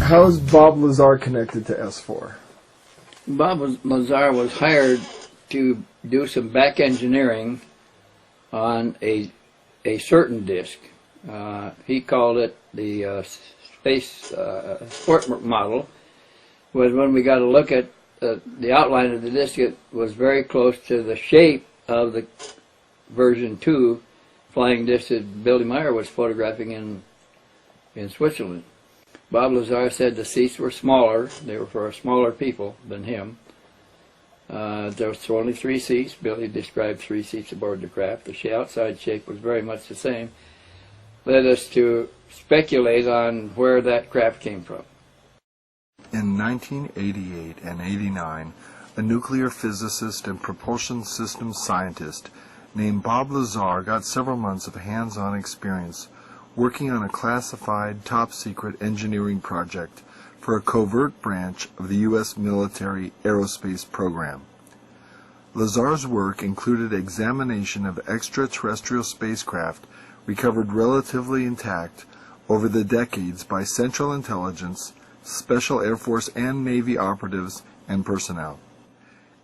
How is Bob Lazar connected to S4? Bob Lazar was hired to do some back engineering on a certain disk. He called it the space sport model. Was when we got a look at the outline of the disk, it was very close to the shape of the version 2 flying disk that Billy Meyer was photographing in Switzerland. Bob Lazar said the seats were smaller. They were for smaller people than him. There was only 3 seats. Billy described 3 seats aboard the craft. The outside shape was very much the same. Led us to speculate on where that craft came from. In 1988 and 89, a nuclear physicist and propulsion systems scientist named Bob Lazar got several months of hands-on experience working on a classified, top-secret engineering project for a covert branch of the U.S. military aerospace program. Lazar's work included examination of extraterrestrial spacecraft recovered relatively intact over the decades by Central Intelligence, Special Air Force and Navy operatives and personnel.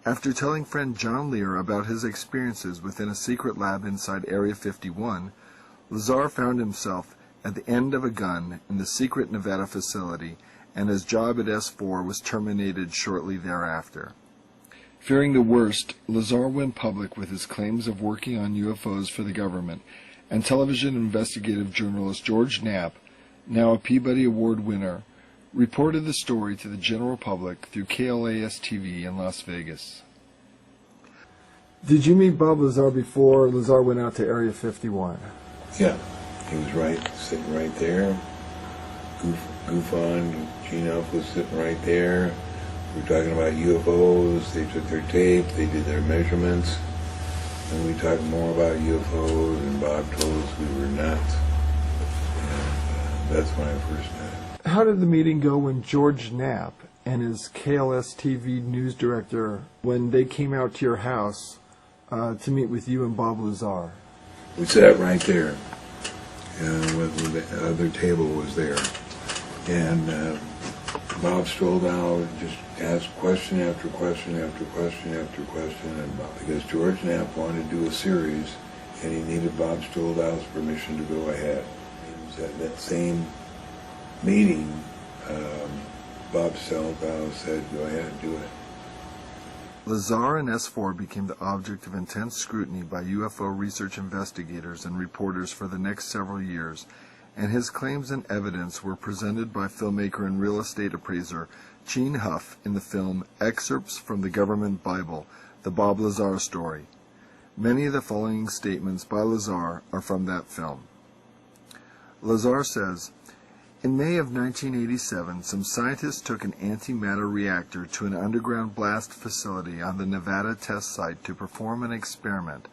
After telling friend John Lear about his experiences within a secret lab inside Area 51, Lazar found himself at the end of a gun in the secret Nevada facility, and his job at S4 was terminated shortly thereafter. Fearing the worst, Lazar went public with his claims of working on UFOs for the government, and television investigative journalist George Knapp, now a Peabody Award winner, reported the story to the general public through KLAS-TV in Las Vegas. Did you meet Bob Lazar before Lazar went out to Area 51? Yeah, he was sitting right there. Goof-on, Gene was sitting right there. We were talking about UFOs. They took their tape, they did their measurements, and we talked more about UFOs, and Bob told us we were nuts. And that's when I first met him. How did the meeting go when George Knapp and his KLS-TV news director, when they came out to your house to meet with you and Bob Lazar? We sat right there. The other table was there. And Bob strolled out and just asked question after question after question after question. And because George Knapp wanted to do a series, and he needed Bob Stoldow's permission to go ahead. It was at that same meeting, Bob Stoldau said, go ahead and do it. Lazar and S4 became the object of intense scrutiny by UFO research investigators and reporters for the next several years, and his claims and evidence were presented by filmmaker and real estate appraiser Gene Huff in the film Excerpts from the Government Bible, The Bob Lazar Story. Many of the following statements by Lazar are from that film. Lazar says, in May of 1987, some scientists took an antimatter reactor to an underground blast facility on the Nevada test site to perform an experiment.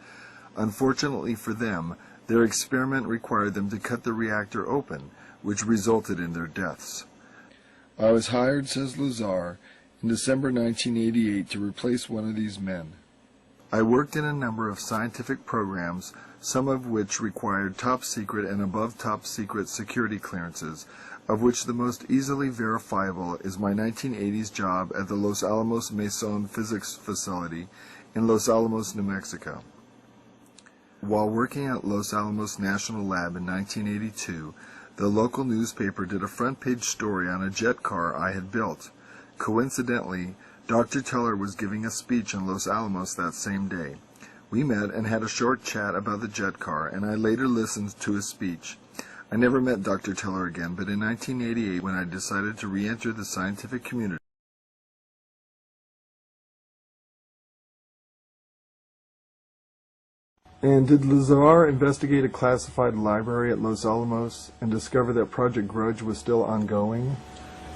Unfortunately for them, their experiment required them to cut the reactor open, which resulted in their deaths. I was hired, says Lazar, in December 1988 to replace one of these men. I worked in a number of scientific programs, some of which required top-secret and above-top-secret security clearances, of which the most easily verifiable is my 1980s job at the Los Alamos Mason Physics Facility in Los Alamos, New Mexico. While working at Los Alamos National Lab in 1982, the local newspaper did a front-page story on a jet car I had built. Coincidentally, Dr. Teller was giving a speech in Los Alamos that same day. We met and had a short chat about the jet car, and I later listened to his speech. I never met Dr. Teller again, but in 1988, when I decided to re-enter the scientific community, And did Lazar investigate a classified library at Los Alamos and discover that Project Grudge was still ongoing?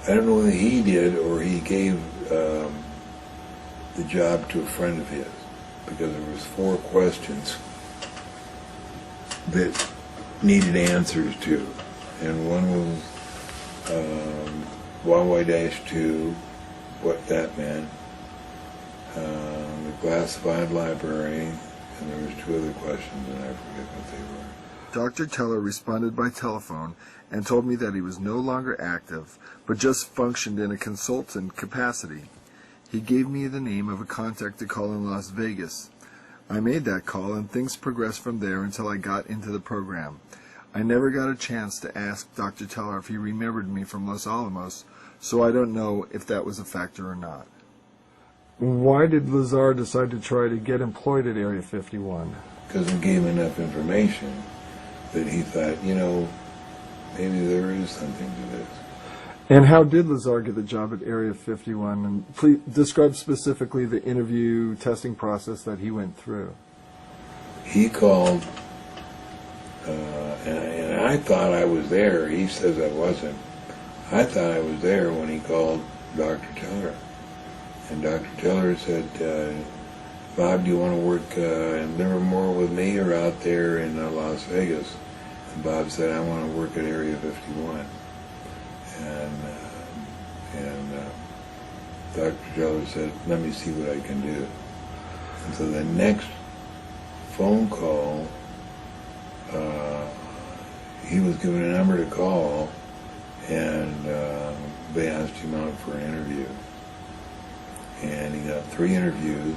I don't know whether he did or he gave the job to a friend of his, because there was 4 questions that needed answers to, and one was Huawei-2, what that meant, the classified library, and there was 2 other questions, and I forget what they were. Dr. Teller responded by telephone and told me that he was no longer active, but just functioned in a consultant capacity. He gave me the name of a contact to call in Las Vegas. I made that call, and things progressed from there until I got into the program. I never got a chance to ask Dr. Teller if he remembered me from Los Alamos, so I don't know if that was a factor or not. Why did Lazar decide to try to get employed at Area 51? Because it gave enough information that he thought, maybe there is something to this. And how did Lazar get the job at Area 51? And please describe specifically the interview testing process that he went through. He called, and I thought I was there. He says I wasn't. I thought I was there when he called Dr. Teller. And Dr. Teller said, Bob, do you want to work in Livermore with me or out there in Las Vegas? And Bob said, I want to work at Area 51. And Dr. Teller said, let me see what I can do. And so the next phone call, he was given a number to call, and they asked him out for an interview. And he got 3 interviews,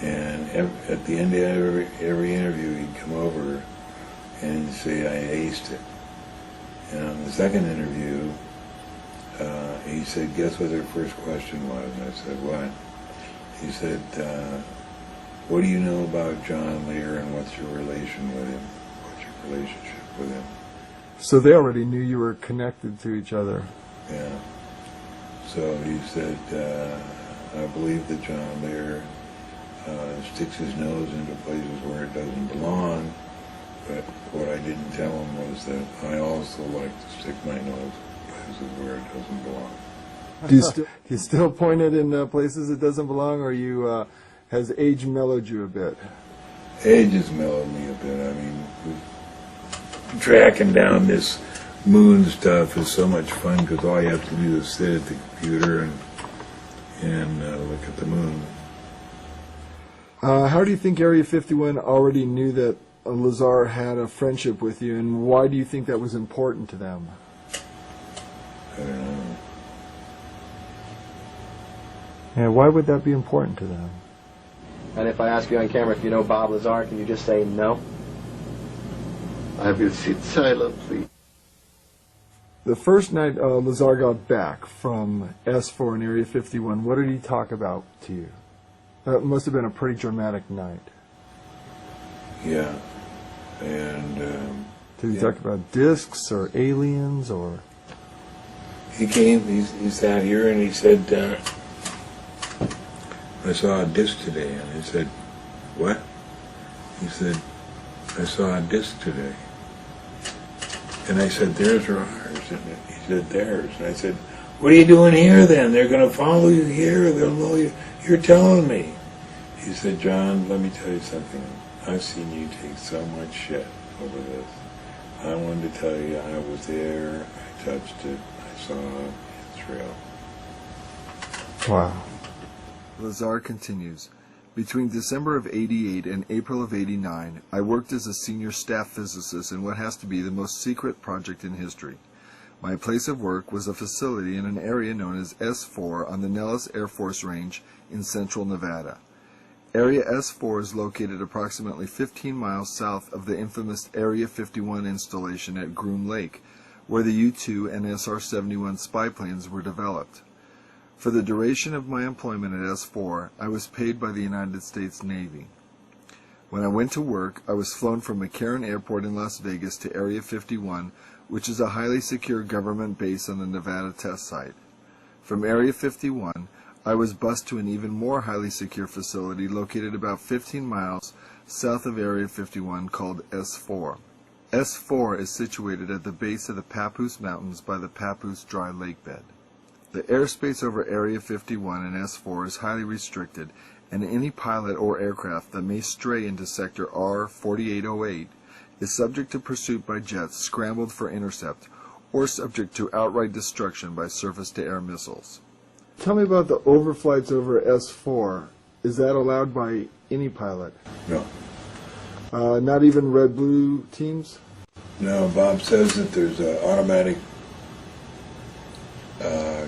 and at the end of every interview he'd come over and say, I aced it. And on the second interview, he said, guess what their first question was? And I said, what? He said, what do you know about John Lear, and what's your relation with him? What's your relationship with him? So they already knew you were connected to each other. Yeah. So he said, I believe that John Lear sticks his nose into places where it doesn't belong, but what I didn't tell him was that I also like to stick my nose in places where it doesn't belong. Do you still point it in places it doesn't belong, or you has age mellowed you a bit? Age has mellowed me a bit. I mean, tracking down this moon stuff is so much fun because all you have to do is sit at the computer and look at the moon. How do you think Area 51 already knew that Lazar had a friendship with you, and why do you think that was important to them? I don't know. Yeah, why would that be important to them? And if I ask you on camera if you know Bob Lazar, can you just say no? I will sit silently. The first night Lazar got back from S4 in Area 51, what did he talk about to you? That must have been a pretty dramatic night. Yeah. And Did he talk about discs or aliens or? he came, he sat here and he said, I saw a disc today. And I said, what? He said, I saw a disc today. And I said, theirs or ours? And he said, theirs. And I said, what are you doing here then? They're going to follow you here. They'll know you. You're telling me. He said, John, let me tell you something. I've seen you take so much shit over this. I wanted to tell you I was there. I touched it. I saw it. It's real. Wow. Lazar continues, between December of '88 and April of '89, I worked as a senior staff physicist in what has to be the most secret project in history. My place of work was a facility in an area known as S4 on the Nellis Air Force Range in central Nevada. Area S4 is located approximately 15 miles south of the infamous Area 51 installation at Groom Lake, where the U-2 and SR-71 spy planes were developed. For the duration of my employment at S4, I was paid by the United States Navy. When I went to work, I was flown from McCarran Airport in Las Vegas to Area 51, which is a highly secure government base on the Nevada test site. From Area 51, I was bused to an even more highly secure facility located about 15 miles south of Area 51 called S4. S4 is situated at the base of the Papoose Mountains by the Papoose Dry Lake bed. The airspace over Area 51 and S4 is highly restricted, and any pilot or aircraft that may stray into Sector R-4808 is subject to pursuit by jets scrambled for intercept or subject to outright destruction by surface-to-air missiles. Tell me about the overflights over S4. Is that allowed by any pilot? No. Not even red-blue teams? No, Bob says that there's an automatic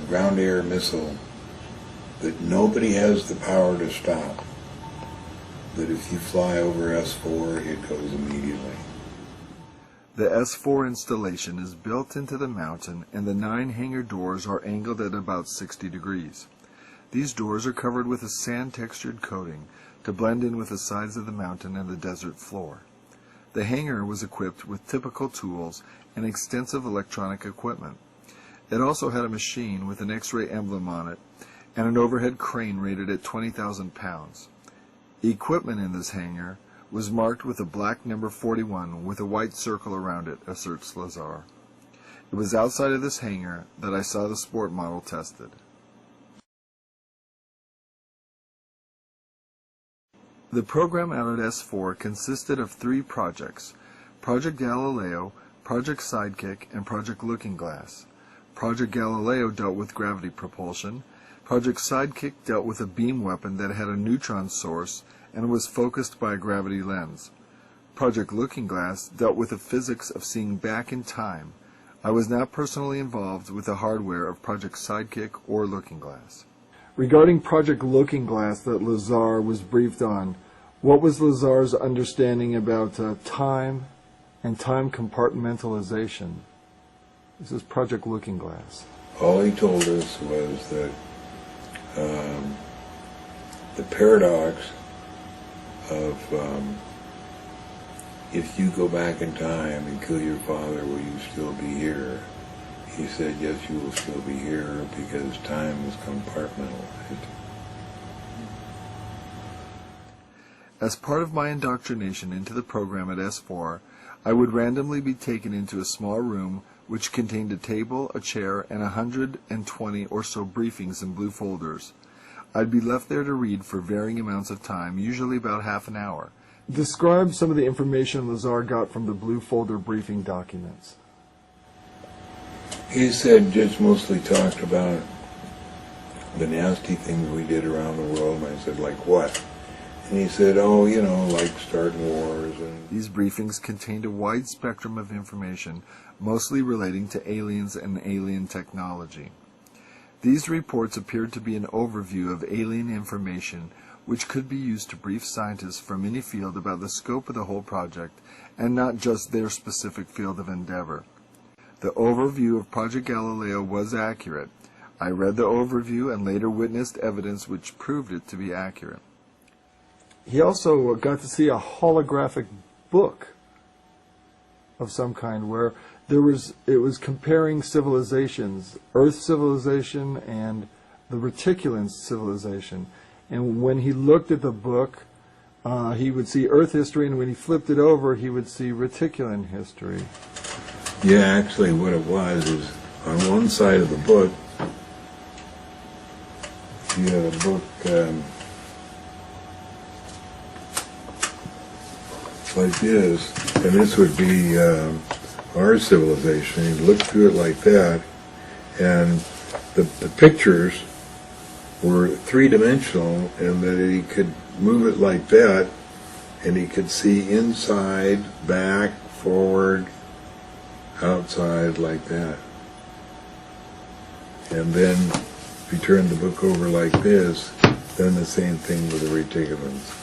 ground-air missile that nobody has the power to stop. That if you fly over S4, it goes immediately. The S4 installation is built into the mountain, and the 9 hangar doors are angled at about 60 degrees. These doors are covered with a sand-textured coating to blend in with the sides of the mountain and the desert floor. The hangar was equipped with typical tools and extensive electronic equipment. It also had a machine with an X-ray emblem on it and an overhead crane rated at 20,000 pounds. The equipment in this hangar was marked with a black number 41 with a white circle around it, asserts Lazar. It was outside of this hangar that I saw the sport model tested. The program out at S4 consisted of 3 projects: Project Galileo, Project Sidekick, and Project Looking Glass. Project Galileo dealt with gravity propulsion. Project Sidekick dealt with a beam weapon that had a neutron source and was focused by a gravity lens. Project Looking Glass dealt with the physics of seeing back in time. I was not personally involved with the hardware of Project Sidekick or Looking Glass. Regarding Project Looking Glass that Lazar was briefed on, what was Lazar's understanding about time and time compartmentalization? This is Project Looking Glass. All he told us was that the paradox of if you go back in time and kill your father, will you still be here? He said, yes, you will still be here because time is compartmentalized. As part of my indoctrination into the program at S4, I would randomly be taken into a small room which contained a table, a chair, and 120 or so briefings in blue folders. I'd be left there to read for varying amounts of time, usually about half an hour. Describe some of the information Lazar got from the blue folder briefing documents. He said just mostly talked about the nasty things we did around the world, and I said, like what? And he said, oh, you know, like starting wars. And These briefings contained a wide spectrum of information, mostly relating to aliens and alien technology. These reports appeared to be an overview of alien information which could be used to brief scientists from any field about the scope of the whole project and not just their specific field of endeavor. The overview of Project Galileo was accurate. I read the overview and later witnessed evidence which proved it to be accurate. He also got to see a holographic book of some kind where it was comparing civilizations, Earth civilization and the Reticulan civilization. And when he looked at the book, he would see Earth history, and when he flipped it over, he would see Reticulan history. yeah, actually what it was is on one side of the book, you had a book like this, and this would be our civilization. You'd look through it like that, and the pictures were three-dimensional, and that he could move it like that, and he could see inside, back, forward, outside, like that. And then if you turn the book over like this, then the same thing with the reticulans.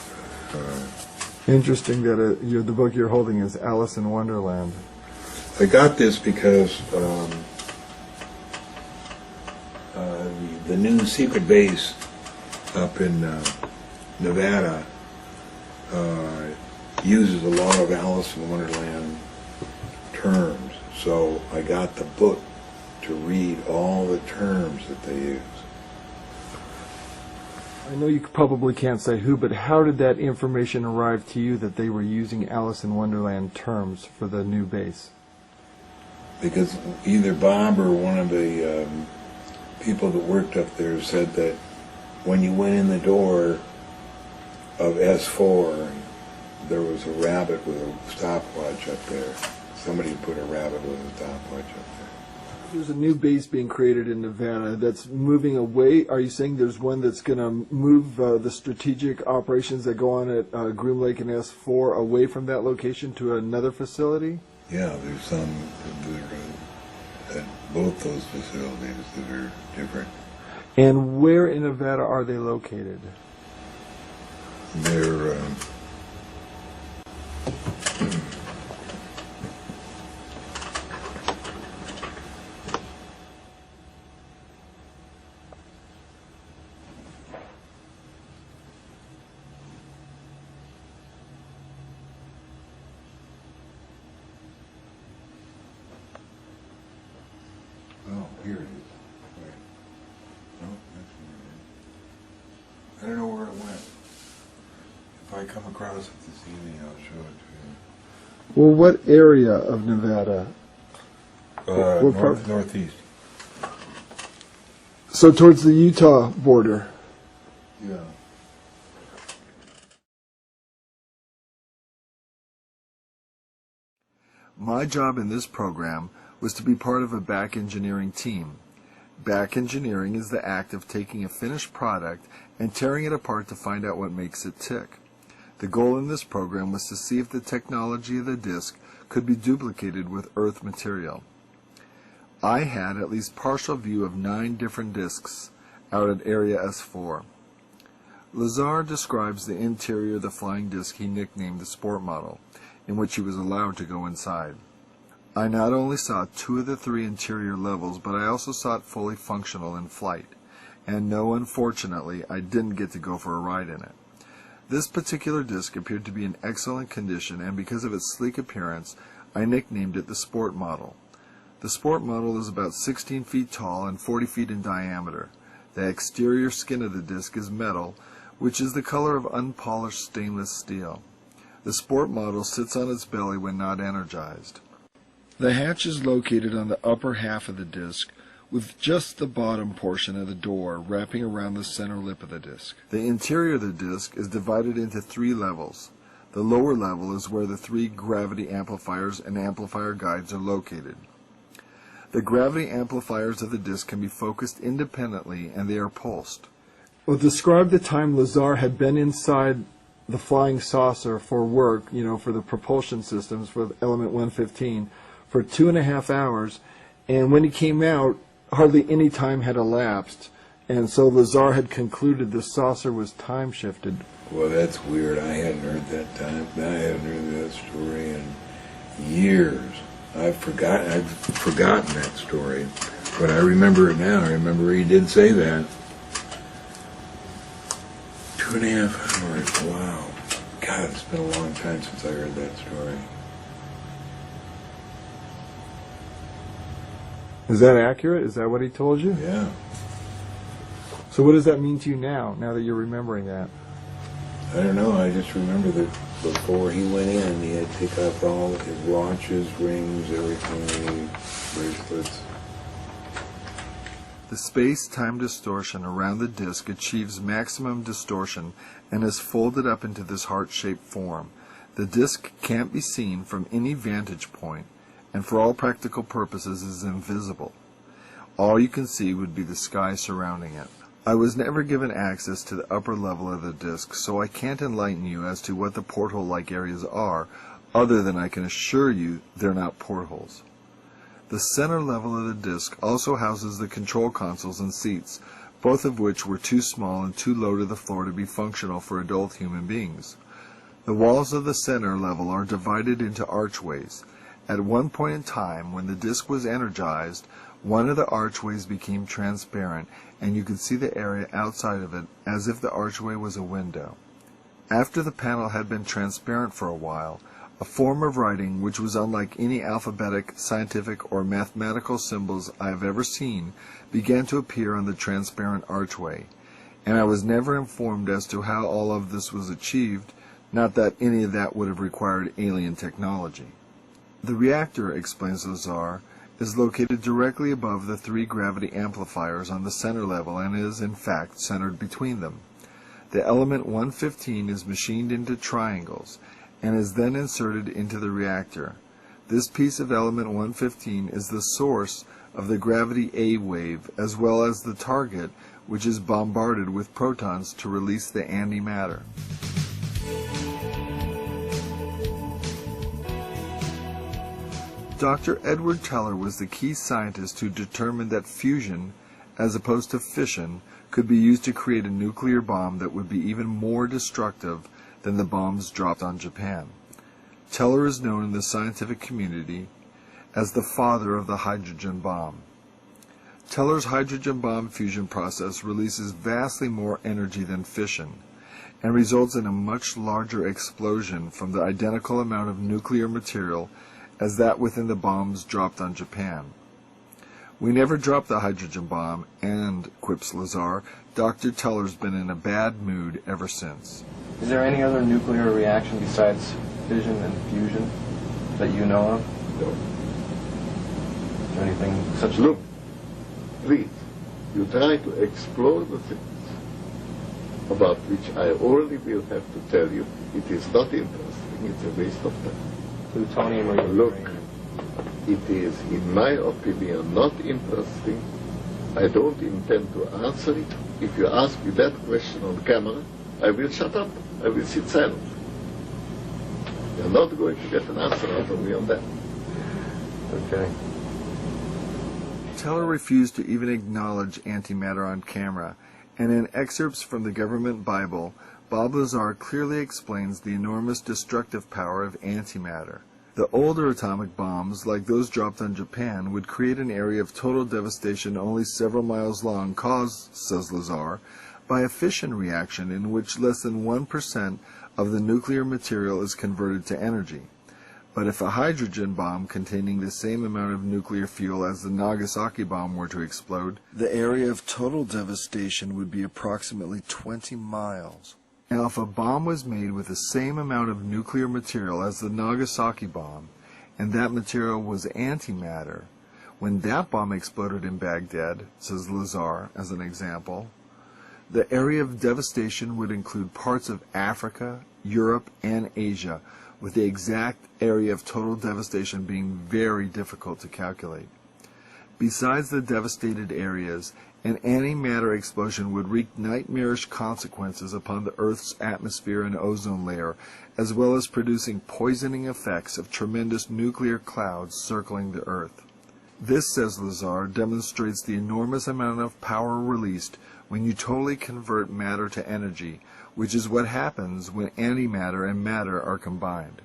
Interesting that the book you're holding is Alice in Wonderland. I got this because the new secret base up in Nevada uses a lot of Alice in Wonderland terms. So I got the book to read all the terms that they use. I know you probably can't say who, but how did that information arrive to you that they were using Alice in Wonderland terms for the new base? Because either Bob or one of the people that worked up there said that when you went in the door of S4, there was a rabbit with a stopwatch up there. Somebody put a rabbit with a stopwatch up there. There's a new base being created in Nevada that's moving away. Are you saying there's one that's going to move the strategic operations that go on at Groom Lake and S4 away from that location to another facility? Yeah, there's some that are at both those facilities that are different. And where in Nevada are they located? They're oh, here it is. Right. No, that's where it is. I don't know where it went. If I come across it this evening, I'll show it to Well, what area of Nevada? you. Northeast. So towards the Utah border. Yeah. My job in this program was to be part of a back engineering team. Back engineering is the act of taking a finished product and tearing it apart to find out what makes it tick. The goal in this program was to see if the technology of the disk could be duplicated with Earth material. I had at least partial view of 9 different disks out at Area S4. Lazar describes the interior of the flying disc he nicknamed the Sport Model, in which he was allowed to go inside. I not only saw 2 of the 3 interior levels, but I also saw it fully functional in flight. And no, unfortunately, I didn't get to go for a ride in it. This particular disc appeared to be in excellent condition, and because of its sleek appearance, I nicknamed it the Sport Model. The Sport Model is about 16 feet tall and 40 feet in diameter. The exterior skin of the disc is metal, which is the color of unpolished stainless steel. The Sport Model sits on its belly when not energized. The hatch is located on the upper half of the disc, with just the bottom portion of the door wrapping around the center lip of the disc. The interior of the disc is divided into 3 levels. The lower level is where the 3 gravity amplifiers and amplifier guides are located. The gravity amplifiers of the disc can be focused independently, and they are pulsed. Well, describe the time Lazar had been inside the flying saucer for work, for the propulsion systems for element 115 for 2.5 hours, and when he came out, hardly any time had elapsed, and so Lazar had concluded the saucer was time shifted. Well, that's weird. I hadn't heard that time. I hadn't heard that story in years. I've forgotten that story, but I remember it now. I remember he did say that. 2.5 hours. Wow. God, it's been a long time since I heard that story. Is that accurate? Is that what he told you? Yeah. So what does that mean to you now that you're remembering that? I don't know. I just remember that before he went in, he had to pick up all his watches, rings, everything, bracelets. The space-time distortion around the disk achieves maximum distortion and is folded up into this heart-shaped form. The disk can't be seen from any vantage point, and for all practical purposes is invisible. All you can see would be the sky surrounding it. I was never given access to the upper level of the disk, so I can't enlighten you as to what the porthole-like areas are, other than I can assure you they're not portholes. The center level of the disk also houses the control consoles and seats, both of which were too small and too low to the floor to be functional for adult human beings. The walls of the center level are divided into archways. At one point in time, when the disk was energized, one of the archways became transparent, and you could see the area outside of it as if the archway was a window. After the panel had been transparent for a while, a form of writing which was unlike any alphabetic, scientific, or mathematical symbols I have ever seen began to appear on the transparent archway, and I was never informed as to how all of this was achieved, not that any of that would have required alien technology. The reactor, explains Lazar, is located directly above the 3 gravity amplifiers on the center level and is, in fact, centered between them. The element 115 is machined into triangles and is then inserted into the reactor. This piece of element 115 is the source of the gravity A wave, as well as the target, which is bombarded with protons to release the antimatter. Dr. Edward Teller was the key scientist who determined that fusion, as opposed to fission, could be used to create a nuclear bomb that would be even more destructive than the bombs dropped on Japan. Teller is known in the scientific community as the father of the hydrogen bomb. Teller's hydrogen bomb fusion process releases vastly more energy than fission and results in a much larger explosion from the identical amount of nuclear material as that within the bombs dropped on Japan. We never dropped the hydrogen bomb, and, quips Lazar, Dr. Teller's been in a bad mood ever since. Is there any other nuclear reaction besides fission and fusion that you know of? No. Is there anything such? Look, please, you try to explore the things about which I already will have to tell you. It is not interesting. It's a waste of time. Plutonium or Look, uranium? it is, in my opinion, not interesting. I don't intend to answer it. If you ask me that question on camera, I will shut up. I will sit silent. You're not going to get an answer out of me on that. Okay. Teller refused to even acknowledge antimatter on camera, and in excerpts from the government Bible, Bob Lazar clearly explains the enormous destructive power of antimatter. The older atomic bombs, like those dropped on Japan, would create an area of total devastation only several miles long caused, says Lazar, by a fission reaction in which less than 1% of the nuclear material is converted to energy. But if a hydrogen bomb containing the same amount of nuclear fuel as the Nagasaki bomb were to explode, the area of total devastation would be approximately 20 miles. Now, if a bomb was made with the same amount of nuclear material as the Nagasaki bomb, and that material was antimatter, when that bomb exploded in Baghdad, says Lazar as an example, the area of devastation would include parts of Africa, Europe, and Asia, with the exact area of total devastation being very difficult to calculate. Besides the devastated areas, an antimatter explosion would wreak nightmarish consequences upon the Earth's atmosphere and ozone layer, as well as producing poisoning effects of tremendous nuclear clouds circling the Earth. This, says Lazar, demonstrates the enormous amount of power released when you totally convert matter to energy, which is what happens when antimatter and matter are combined.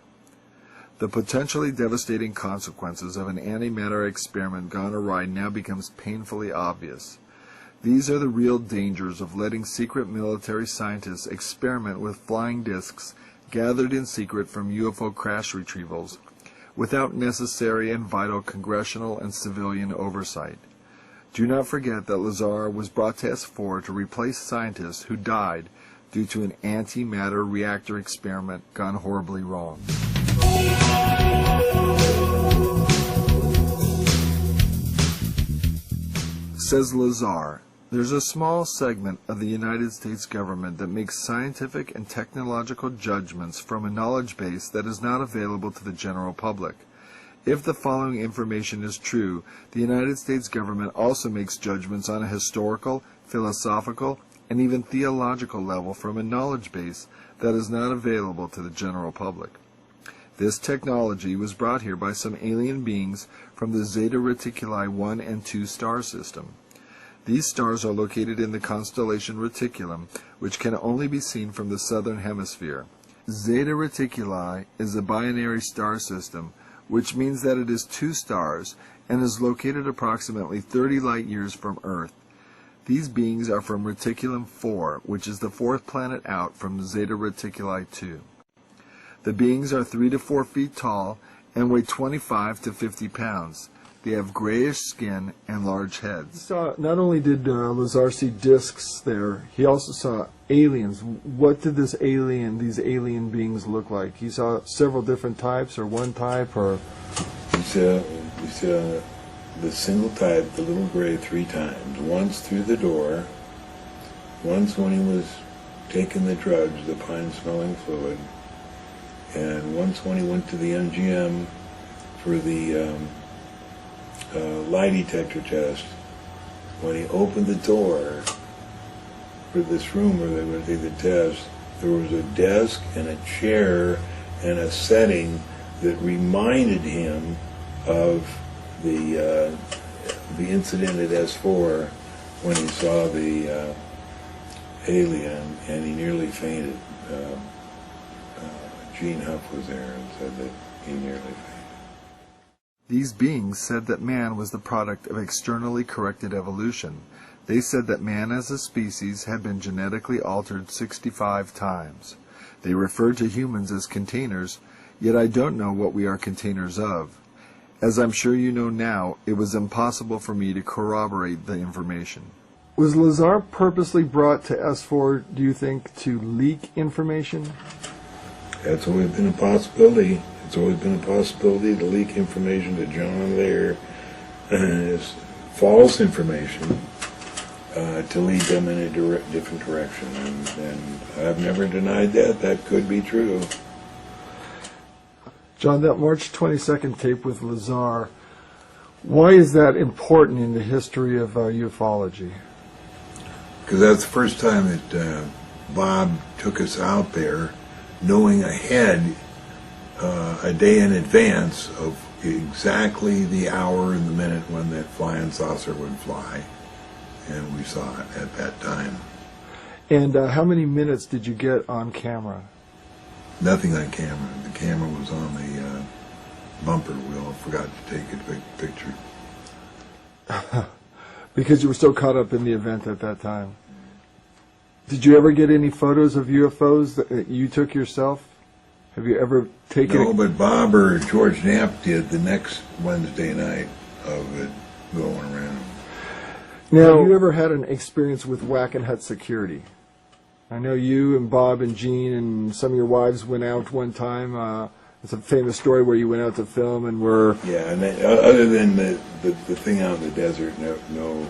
The potentially devastating consequences of an antimatter experiment gone awry now becomes painfully obvious. These are the real dangers of letting secret military scientists experiment with flying discs gathered in secret from UFO crash retrievals, without necessary and vital congressional and civilian oversight. Do not forget that Lazar was brought to S4 to replace scientists who died due to an antimatter reactor experiment gone horribly wrong. Says Lazar, there's a small segment of the United States government that makes scientific and technological judgments from a knowledge base that is not available to the general public. If the following information is true, the United States government also makes judgments on a historical, philosophical, and even theological level from a knowledge base that is not available to the general public. This technology was brought here by some alien beings from the Zeta Reticuli 1 and 2 star system. These stars are located in the constellation Reticulum, which can only be seen from the southern hemisphere. Zeta Reticuli is a binary star system, which means that it is 2 stars and is located approximately 30 light-years from Earth. These beings are from Reticulum 4, which is the 4th planet out from Zeta Reticuli 2. The beings are 3 to 4 feet tall and weigh 25 to 50 pounds. They have grayish skin and large heads. Not only did Lazar see discs there, he also saw aliens. What did these alien beings look like? He saw several different types, or one type, or... We saw the single type, the little gray, 3 times. Once through the door, once when he was taking the drugs, the pine-smelling fluid, and once when he went to the MGM for the lie detector test, when he opened the door for this room where they were going to take the test, there was a desk and a chair and a setting that reminded him of the incident at S4 when he saw the alien, and he nearly fainted. Gene Huff was there and said that he nearly fainted. These beings said that man was the product of externally corrected evolution. They said that man as a species had been genetically altered 65 times. They referred to humans as containers, yet I don't know what we are containers of. As I'm sure you know now, it was impossible for me to corroborate the information. Was Lazar purposely brought to S4, do you think, to leak information? That's always been a possibility. It's always been a possibility to leak information to John there, as false information, to lead them in a different direction. And I've never denied that. That could be true. John, that March 22nd tape with Lazar, why is that important in the history of ufology? Because that's the first time that Bob took us out there, knowing ahead, a day in advance of exactly the hour and the minute when that flying saucer would fly. And we saw it at that time. And how many minutes did you get on camera? Nothing on camera. The camera was on the bumper wheel. I forgot to take a picture. Because you were so caught up in the event at that time. Did you ever get any photos of UFOs that you took yourself? Have you ever taken? No, but Bob or George Knapp did the next Wednesday night of it going around. Now, have you ever had an experience with Wackenhut security? I know you and Bob and Jean and some of your wives went out one time. It's a famous story where you went out to film and were... Yeah, and other than the thing out in the desert, no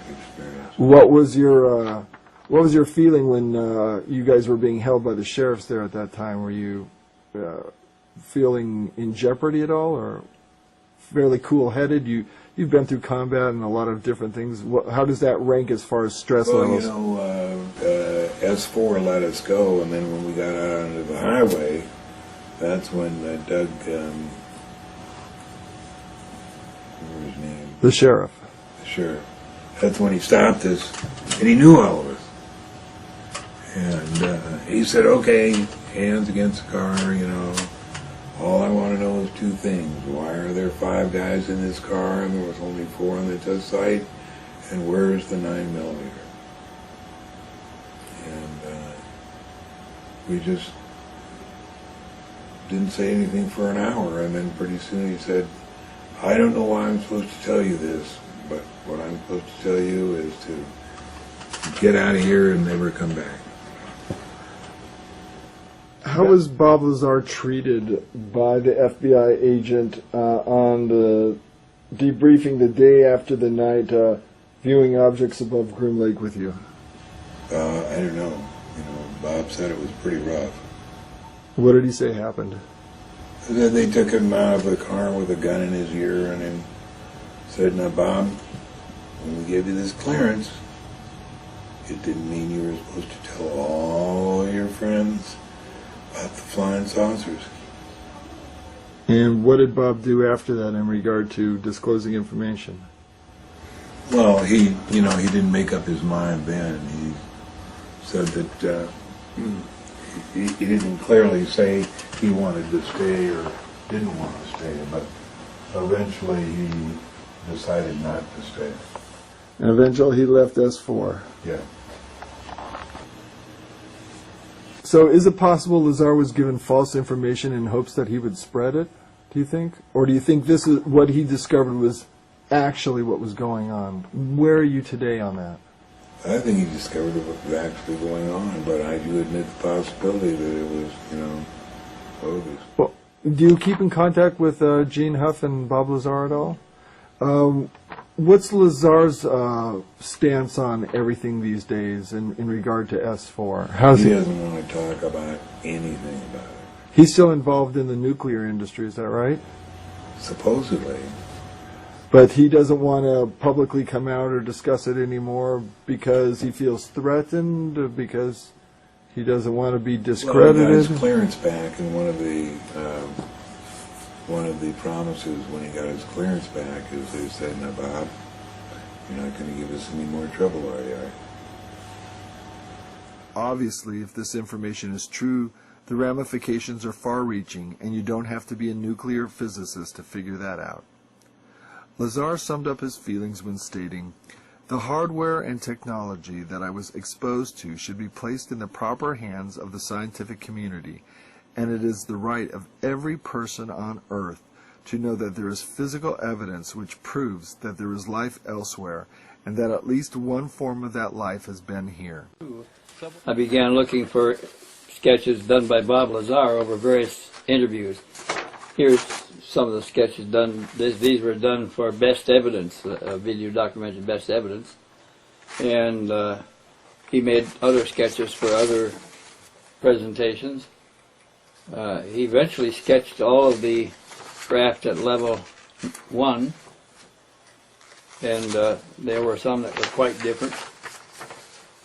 experience. What was your feeling when you guys were being held by the sheriffs there at that time? Were you feeling in jeopardy at all, or fairly cool-headed? You've been through combat and a lot of different things. How does that rank as far as stress levels? S4 let us go, and then when we got out onto the highway, that's when Doug, what was his name? The sheriff. The sheriff. That's when he stopped us, and he knew all of us. And he said, okay, hands against the car, all I want to know is two things. Why are there 5 guys in this car and there was only 4 on the test site? And where's the 9mm? And we just didn't say anything for an hour, and then pretty soon he said, I don't know why I'm supposed to tell you this, but what I'm supposed to tell you is to get out of here and never come back. How was Bob Lazar treated by the FBI agent on the debriefing the day after the night, viewing objects above Groom Lake with you? I don't know. Bob said it was pretty rough. What did he say happened? Then they took him out of the car with a gun in his ear and then said, now Bob, when we gave you this clearance, it didn't mean you were supposed to tell all your friends about the flying saucers. And what did Bob do after that in regard to disclosing information? Well, he didn't make up his mind then. He said that he didn't clearly say he wanted to stay or didn't want to stay, but eventually he decided not to stay. And eventually he left S4. Yeah. So is it possible Lazar was given false information in hopes that he would spread it, do you think? Or do you think this is what he discovered was actually what was going on? Where are you today on that? I think he discovered what was actually going on, but I do admit the possibility that it was, bogus. Well, do you keep in contact with Gene Huff and Bob Lazar at all? What's Lazar's stance on everything these days in regard to S4? He doesn't want to talk about anything about it. He's still involved in the nuclear industry, is that right? Supposedly. But he doesn't want to publicly come out or discuss it anymore because he feels threatened, because he doesn't want to be discredited. Well, he got his clearance back, and one of the promises when he got his clearance back is they said, "Now, Bob, you're not going to give us any more trouble, are you?" Obviously, if this information is true, the ramifications are far-reaching, and you don't have to be a nuclear physicist to figure that out. Lazar summed up his feelings when stating, "The hardware and technology that I was exposed to should be placed in the proper hands of the scientific community, and it is the right of every person on Earth to know that there is physical evidence which proves that there is life elsewhere, and that at least one form of that life has been here." I began looking for sketches done by Bob Lazar over various interviews. Here's some of the sketches done. These were done for Best Evidence, video documentary Best Evidence. And he made other sketches for other presentations. He eventually sketched all of the craft at level 1. And there were some that were quite different.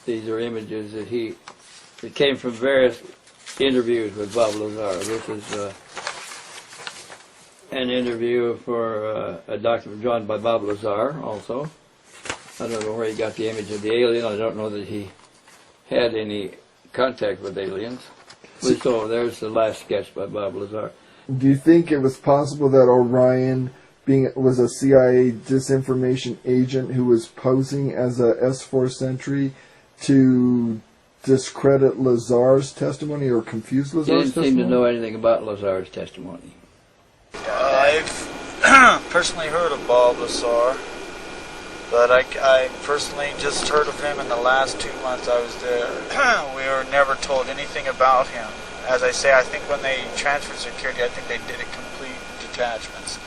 These are images that it came from various interviews with Bob Lazar. This is an interview for a document drawn by Bob Lazar also. I don't know where he got the image of the alien. I don't know that he had any contact with aliens. So there's the last sketch by Bob Lazar. Do you think it was possible that Orion was a CIA disinformation agent who was posing as a S4 sentry to discredit Lazar's testimony or confuse Lazar's testimony? He didn't seem to know anything about Lazar's testimony. I've personally heard of Bob Lazar, but I personally just heard of him in the last 2 months I was there. We were never told anything about him. As I say, I think when they transferred security, I think they did it complete detachments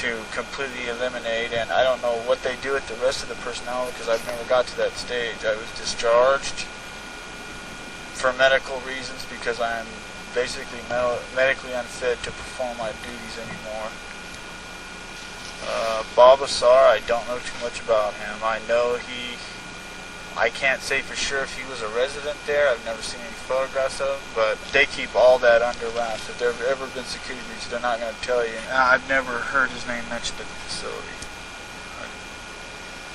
to completely eliminate, and I don't know what they do with the rest of the personnel because I've never got to that stage. I was discharged for medical reasons because I'm basically medically unfit to perform my duties anymore. Bob Lazar, I don't know too much about him. I know I can't say for sure if he was a resident there. I've never seen any photographs of him, but they keep all that under wraps. If there have ever been security breaches, they're not going to tell you. I've never heard his name mentioned at the facility.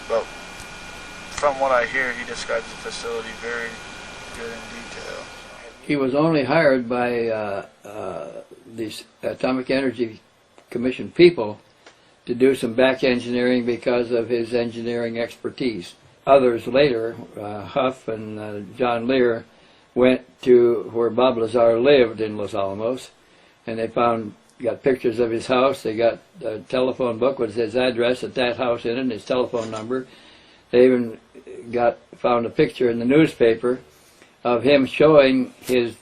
But from what I hear, he describes the facility very good in detail. He was only hired by the Atomic Energy Commission people to do some back engineering because of his engineering expertise. Others later, Huff and John Lear, went to where Bob Lazar lived in Los Alamos, and they got pictures of his house. They got a telephone book with his address at that house in it and his telephone number. They even found a picture in the newspaper of him showing his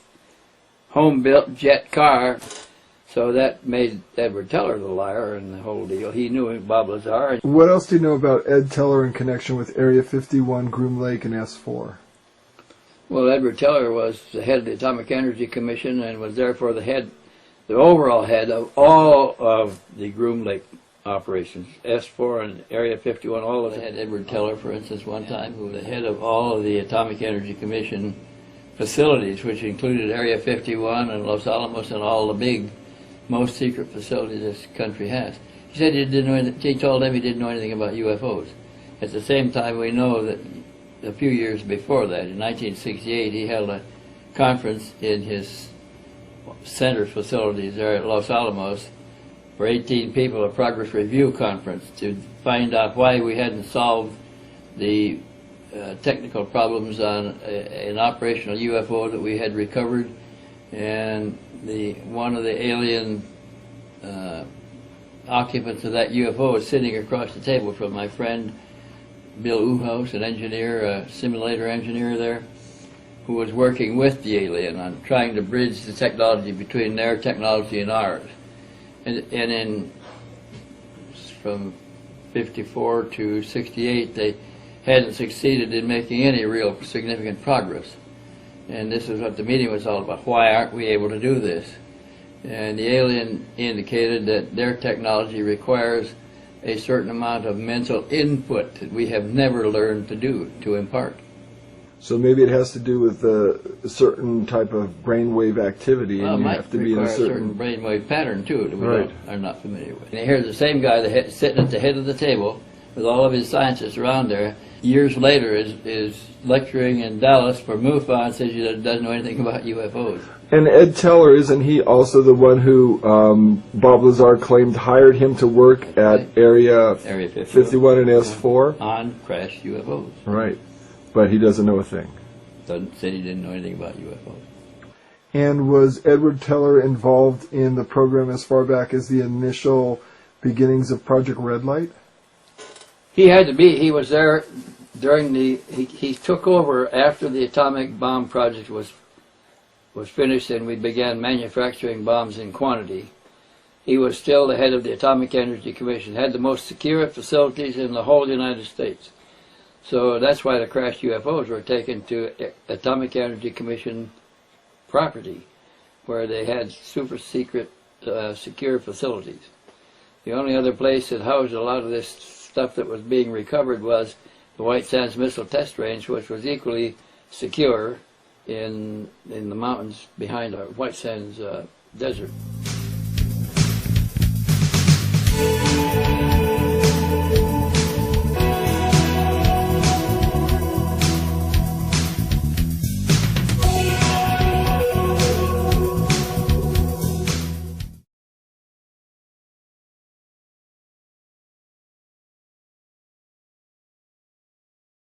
home-built jet car. So that made Edward Teller the liar in the whole deal. He knew Bob Lazar. What else do you know about Ed Teller in connection with Area 51, Groom Lake, and S4? Well, Edward Teller was the head of the Atomic Energy Commission and was therefore the overall head of all of the Groom Lake operations. S4 and Area 51, all of them had Edward Teller, for instance, one time, who was the head of all of the Atomic Energy Commission facilities, which included Area 51 and Los Alamos and all the big, most secret facilities this country has. He said he told them he didn't know anything about UFOs. At the same time, we know that a few years before that, in 1968, he held a conference in his center facilities there at Los Alamos for 18 people, a progress review conference, to find out why we hadn't solved the technical problems on an operational UFO that we had recovered. And one of the alien occupants of that UFO was sitting across the table from my friend Bill Uhouse, an engineer, a simulator engineer there, who was working with the alien on trying to bridge the technology between their technology and ours. And from 54 to 68, they hadn't succeeded in making any real significant progress. And this is what the meeting was all about. Why aren't we able to do this? And the alien indicated that their technology requires a certain amount of mental input that we have never learned to impart. So maybe it has to do with a certain type of brainwave activity, Well, it and you might have to be in require a a certain brainwave pattern too that we Right. are not familiar with. And here's the same guy that sitting at the head of the table with all of his scientists around there. Years later, is lecturing in Dallas for MUFON and says he doesn't know anything about UFOs. And Ed Teller, isn't he also the one who Bob Lazar claimed hired him to work at Area 51 and S4? On crashed UFOs. Right. But he doesn't know a thing. Said he didn't know anything about UFOs. And was Edward Teller involved in the program as far back as the initial beginnings of Project Red Light? He had to be. He was there during he took over after the atomic bomb project was finished and we began manufacturing bombs in quantity. He was still the head of the Atomic Energy Commission, had the most secure facilities in the whole United States. So that's why the crashed UFOs were taken to Atomic Energy Commission property, where they had super secret, secure facilities. The only other place that housed a lot of this stuff that was being recovered was the White Sands Missile Test Range, which was equally secure in the mountains behind our White Sands desert.